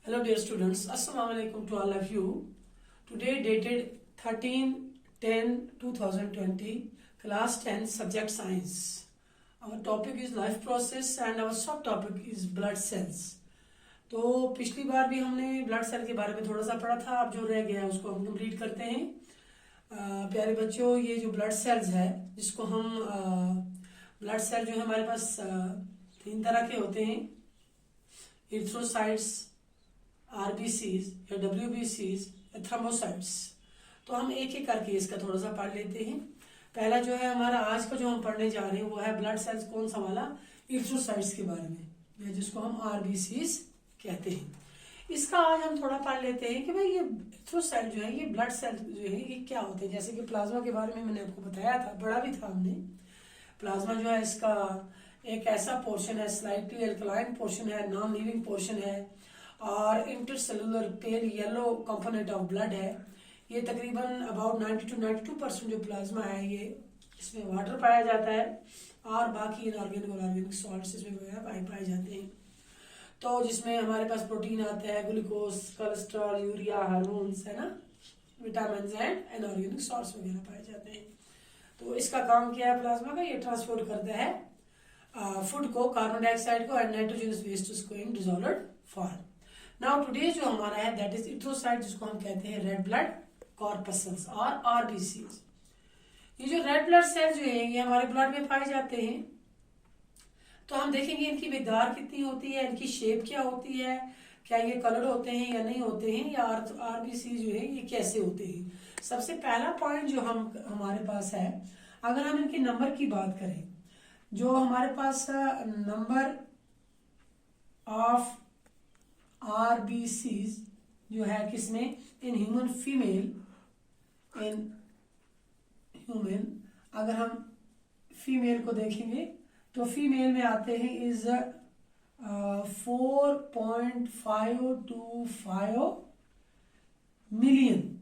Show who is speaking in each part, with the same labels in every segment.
Speaker 1: Hello dear students, Assalamu alaikum to all of you. Today dated 13/10/2020, class 10, subject science. Our topic is life process and our subtopic is blood cells. तो पिछली बार भी हमने blood cell के बारे में थोड़ा सा पढ़ा था, अब जो रह गया है उसको हम कंप्लीट करते हैं। प्यारे बच्चों, ये जो ब्लड सेल्स है जिसको हम ब्लड सेल जो है हमारे पास तीन तरह के होते हैं, इरिथ्रोसाइट्स, आरबीसीज या डब्ल्यूबीसीज या थर्मोसाइट्स। तो हम एक एक करके इसका थोड़ा सा पढ़ लेते हैं। पहला जो है हमारा आज का जो हम पढ़ने जा रहे हैं वो है ब्लड सेल्स, कौन सा वाला, इरिथ्रोसाइट्स के बारे में, या जिसको हम आरबीसीज कहते हैं। इसका आज हम थोड़ा पढ़ लेते हैं कि भाई ये इरिथ्रोसाइट जो है, ये ब्लड सेल जो है ये क्या होते हैं। जैसे कि प्लाज्मा के बारे में मैंने आपको बताया था, पढ़ा भी था हमने। प्लाज्मा जो है इसका एक ऐसा पोर्शन है, स्लाइटली अल्कलाइन पोर्शन है, नॉन लिविंग पोर्शन है और intercellular pale yellow component of blood है। ये तकरीबन अबाउट 90 to 92% जो प्लाज्मा है ये इसमें वाटर पाया जाता है और बाकी इनऑर्गेनिक और ऑर्गेनिक सॉल्ट्स इसमें पाए जाते हैं। तो जिसमें हमारे पास प्रोटीन आता है, ग्लूकोज, कोलेस्ट्रॉल, यूरिया, हार्मोन्स है ना, विटामिन एंड इनऑर्गेनिक सॉल्ट्स वगैरह पाए जाते हैं। तो इसका काम क्या है प्लाज्मा का, ये ट्रांसपोर्ट करता है फूड को, कार्बन डाइऑक्साइड को एंड नाइट्रोजनस वेस्ट उसको इन डिसॉल्व्ड फॉर्म। नाउ टुडे जो हमारा है दैट इज इरिथ्रोसाइट, जिसको हम कहते हैं रेड ब्लड कॉर्पसल्स और आरबीसीज। ये जो रेड ब्लड सेल जो है ये हमारे ब्लड में पाए जाते हैं। तो हम देखेंगे इनकी मिकदार कितनी होती है, इनकी शेप क्या होती है, क्या ये कलर होते हैं या नहीं होते हैं, या आरबीसी जो है ये कैसे होते हैं। सबसे पहला पॉइंट जो हमारे पास है, अगर हम इनके नंबर की बात करें, जो हमारे पास नंबर ऑफ आरबीसीज जो है किसमें, in human female, in human अगर हम फीमेल को देखेंगे तो फीमेल में आते हैं is 4.525 million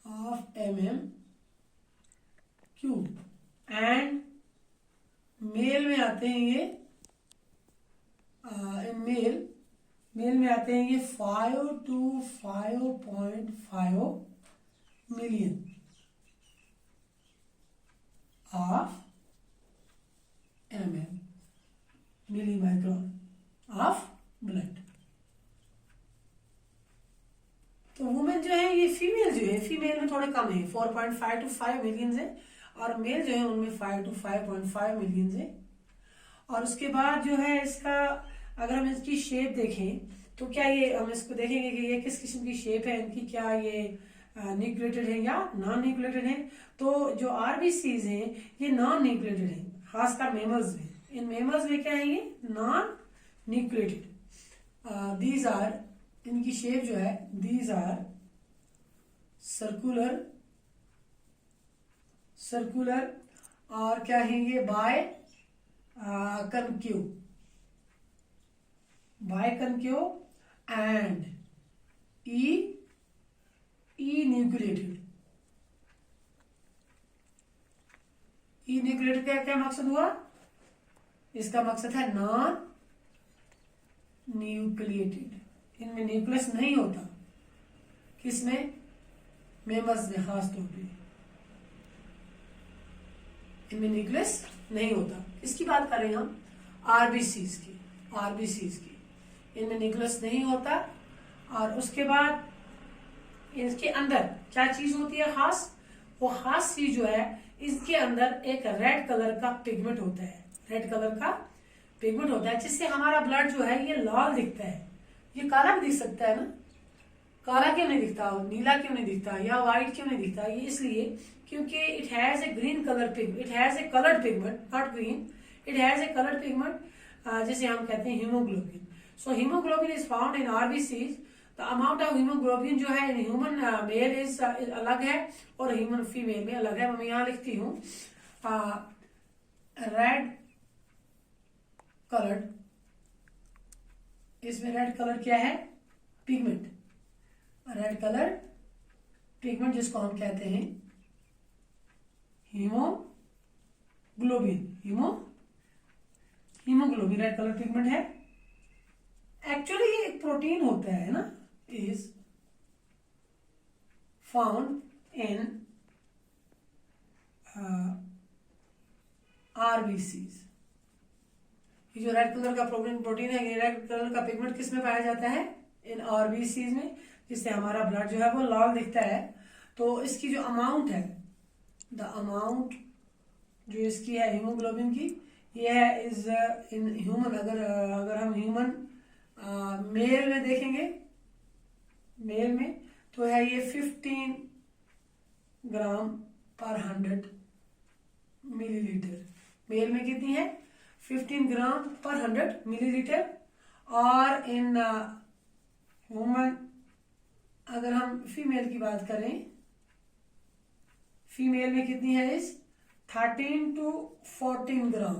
Speaker 1: of mm³ and male में आते हैं ये मेल में आते हैं ये 5 to 5.5 million of milli micron of blood. तो वुमेन जो है ये फीमेल जो है, फीमेल में थोड़े कम है, 4.5 to 5 मिलियन है, और मेल जो है उनमें 5 to 5.5 मिलियन है। और उसके बाद जो है इसका अगर हम इसकी शेप देखें तो क्या ये हम इसको देखेंगे कि ये किस किस्म की शेप है इनकी, क्या ये न्यूक्लिएटेड है या नॉन न्यूक्लिएटेड है। तो जो आरबीसीज हैं ये नॉन न्यूक्लिएटेड है, खासकर मेमल्स में। इन मेमल्स में क्या है ये नॉन न्यूक्लिएटेड। दीज आर, इनकी शेप जो है, दीज आर सर्कुलर और क्या है ये biconcave and enucleated. Enucleated का क्या मकसद हुआ, इसका मकसद है नॉन न्यूक्लिएटेड। इनमें न्यूक्लियस नहीं होता, किसमें, मेमल्स में खास तौर पे इनमें न्यूक्लियस नहीं होता। इसकी बात करें हम आरबीसीज की, इनमें न्यूक्लियस नहीं होता। और उसके बाद इसके अंदर क्या चीज होती है खास, वो खास चीज जो है इसके अंदर एक रेड कलर का पिगमेंट होता है, जिससे हमारा ब्लड जो है ये लाल दिखता है। ये काला भी दिख सकता है ना, काला क्यों नहीं दिखता, नीला क्यों नहीं दिखता, या व्हाइट क्यों नहीं दिखता, ये इसलिए क्योंकि it has a green colour pigment, it has a coloured pigment, not green, it has a coloured pigment, जिसे हम कहते हैं haemoglobin. So haemoglobin is found in RBCs. The amount of haemoglobin जो है इन ह्यूमन मेल इज अलग है और human female में अलग है। मैं यहाँ लिखती हूँ रेड कलर्ड, इसमें रेड कलर क्या है, पिगमेंट, रेड कलर पिगमेंट जिसको हम कहते हैं haemoglobin, haemoglobin haemoglobin red colour pigment है। एक्चुअली ये एक प्रोटीन होता है ना, इज फाउंड इन आरबीसीज। ये जो रेड कलर का प्रोटीन है, ये रेड कलर का पिगमेंट किस में पाया जाता है? इन आरबीसीज में, जिससे हमारा ब्लड जो है वो लाल दिखता है। तो इसकी जो अमाउंट है, द अमाउंट जो इसकी है हीमोग्लोबिन की, ये है इज इन ह्यूमन, अगर हम ह्यूमन मेल में देखेंगे, मेल में तो है ये 15 ग्राम पर 100 मिलीलीटर। मेल में कितनी है? 15 ग्राम पर 100 मिलीलीटर। और इन ह्यूमन अगर हम फीमेल की बात करें, फीमेल में कितनी है? इस 13 to 14 ग्राम,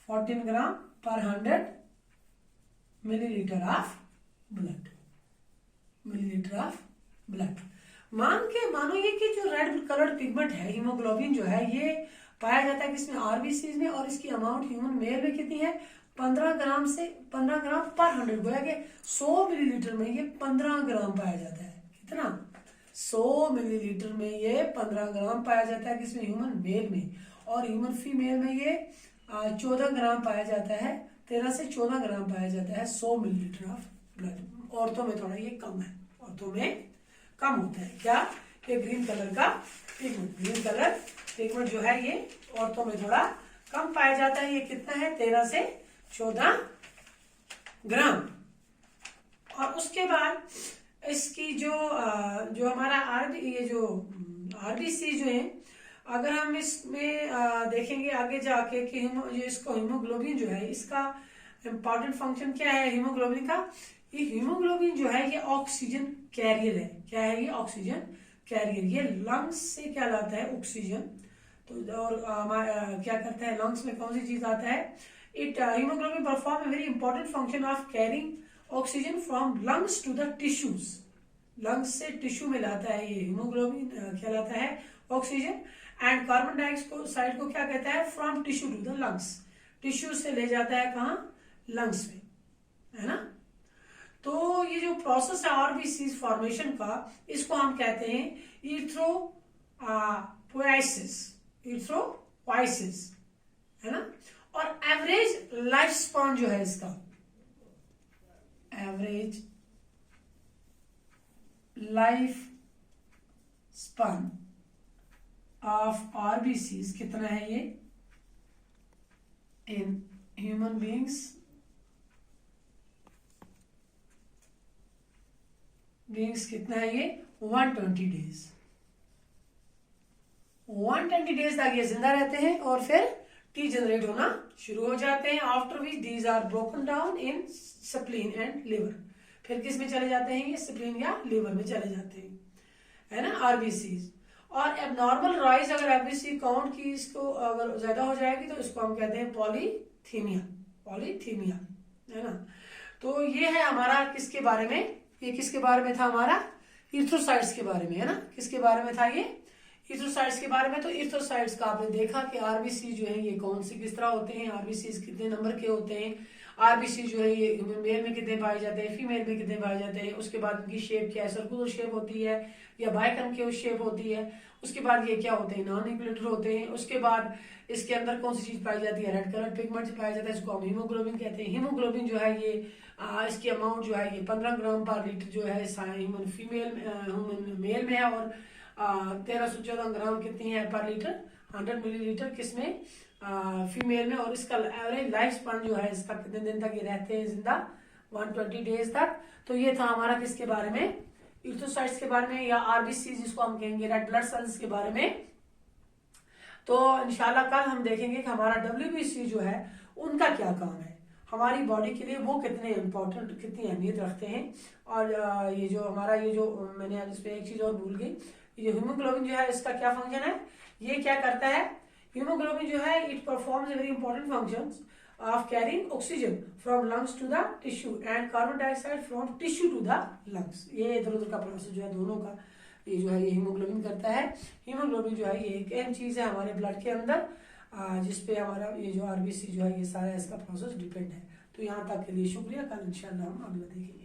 Speaker 1: 14 ग्राम पर 100 millilitre of blood, millilitre of blood. मानो ये कि जो रेड कलर्ड पिगमेंट है हीमोग्लोबिन जो है, ये पाया जाता है किसमें? आरबीसीज में। और इसकी अमाउंट ह्यूमन मेल में कितनी है? 15 ग्राम पर 100, गोया कि 100 मिलीलीटर में ये 15 ग्राम पाया जाता है। कितना? 100 मिलीलीटर में ये 15 ग्राम पाया जाता है किसमें? ह्यूमन मेल में। और ह्यूमन फीमेल में ये 14 ग्राम पाया जाता है, 13 से 14 ग्राम पाया जाता है 100 मिलीलीटर ऑफ ब्लड। औरतों में थोड़ा ये कम है, औरतों में कम होता है। क्या? ये ग्रीन कलर का पिगमेंट, ग्रीन कलर पिगमेंट जो है ये औरतों में थोड़ा कम पाया जाता है। ये कितना है? 13 से 14 ग्राम। और उसके बाद इसकी जो हमारा आरबीसी जो है, अगर हम इसमें देखेंगे आगे जाके कि इसको हीमोग्लोबिन जो है, इसका इंपॉर्टेंट फंक्शन क्या है हीमोग्लोबिन का? ये हीमोग्लोबिन जो है ये ऑक्सीजन कैरियर है। क्या है ये? Oxygen carrier. ये लंग्स से क्या लाता है? ऑक्सीजन। तो और क्या करता है लंग्स में? कौन सी चीज आता है? It haemoglobin perform a very important function of carrying oxygen from lungs to the tissues. Lungs से टिश्यू में लाता है ये हीमोग्लोबिन, क्या लाता है? ऑक्सीजन। एंड कार्बन डाइऑक्साइड को क्या कहता है? From tissue to the lungs. Tissue से ले जाता है कहाँ? लंग्स में, है ना। तो ये जो प्रोसेस है आरबीसी फॉर्मेशन का, इसको हम कहते हैं इथ्रोपोइसिस, इथ्रोपोइसिस, है ना। और एवरेज लाइफ स्पैन जो है इसका, average life span of RBCs कितना है ये? इन ह्यूमन बींग्स कितना है ये? 120 डेज। 120 डेज तक ये जिंदा रहते हैं और फिर टी जनरेट होना शुरू हो जाते हैं। After which these are broken down in spleen and liver. फिर किस में चले जाते हैं? ये स्प्लीन या लिवर में चले जाते हैं, है ना, आरबीसीज। और एबनॉर्मल राइज अगर आरबीसी काउंट की इसको अगर ज्यादा हो जाएगी तो इसको हम कहते हैं पॉलीथीमिया, पॉलीथीमिया, है ना। तो ये है हमारा किसके बारे में? ये किसके बारे में था? हमारा इथ्रोसाइट्स के बारे में, है ना। किसके बारे में था? ये इथ्रोसाइट्स के बारे में। तो इथ्रोसाइट्स का आपने देखा कि आरबीसी जो है ये कौन से किस तरह होते हैं, आरबीसी कितने नंबर के होते हैं, आरबीसी जो है ये मेल में कितने पाए जाते हैं, फीमेल में कितने पाए जाते हैं। उसके बाद उनकी शेप क्या है? सर्कुलर शेप होती है या बाइकॉन्केव शेप होती है। उसके बाद ये क्या होते हैं? नॉन न्यूक्लिएटेड होते हैं। उसके बाद इसके अंदर कौन सी चीज पाई जाती है? रेड कलर पिगमेंट पाया जाता है, इसको हम हीमोग्लोबिन कहते हैं। हीमोग्लोबिन जो है ये इसकी अमाउंट जो है ये 15 ग्राम पर लीटर जो है ह्यूमन फीमेल ह्यूमन मेल में है। और 13 से 14 ग्राम कितनी है पर लीटर? 100 मिलीलीटर किसमें? फीमेल में। और इसका एवरेज लाइफ स्पैन जो है इसका कितने दिन तक ये रहते हैं जिंदा? 120 डेज तक। तो ये था हमारा किसके बारे में? इथ्रोसाइट्स के बारे में, या आरबीसी जिसको हम कहेंगे रेड ब्लड सेल्स के बारे में। तो इंशाल्लाह कल हम देखेंगे कि हमारा डब्ल्यूबीसी जो है उनका क्या काम है, हमारी बॉडी के लिए वो कितने इम्पोर्टेंट, कितनी अहमियत रखते हैं। और ये जो हमारा ये जो मैंने आज इसमें एक चीज और भूल गई, ये हीमोग्लोबिन जो है इसका क्या फंक्शन है? ये क्या करता है? हीमोग्लोबिन जो है it performs A very important functions of carrying oxygen from lungs to the tissue and carbon dioxide from tissue to the lungs। ये इधर उधर का प्रोसेस जो है दोनों का ये जो है ये हीमोग्लोबिन करता है। हीमोग्लोबिन जो है ये एक अहम चीज है हमारे ब्लड के अंदर। जिस पे हमारा ये जो आरबीसी जो है ये सारा इसका प्रोसेस डिपेंड है। तो यहाँ तक के लिए शुक्रिया, कल इंशाल्लाह हम आगे देखेंगे।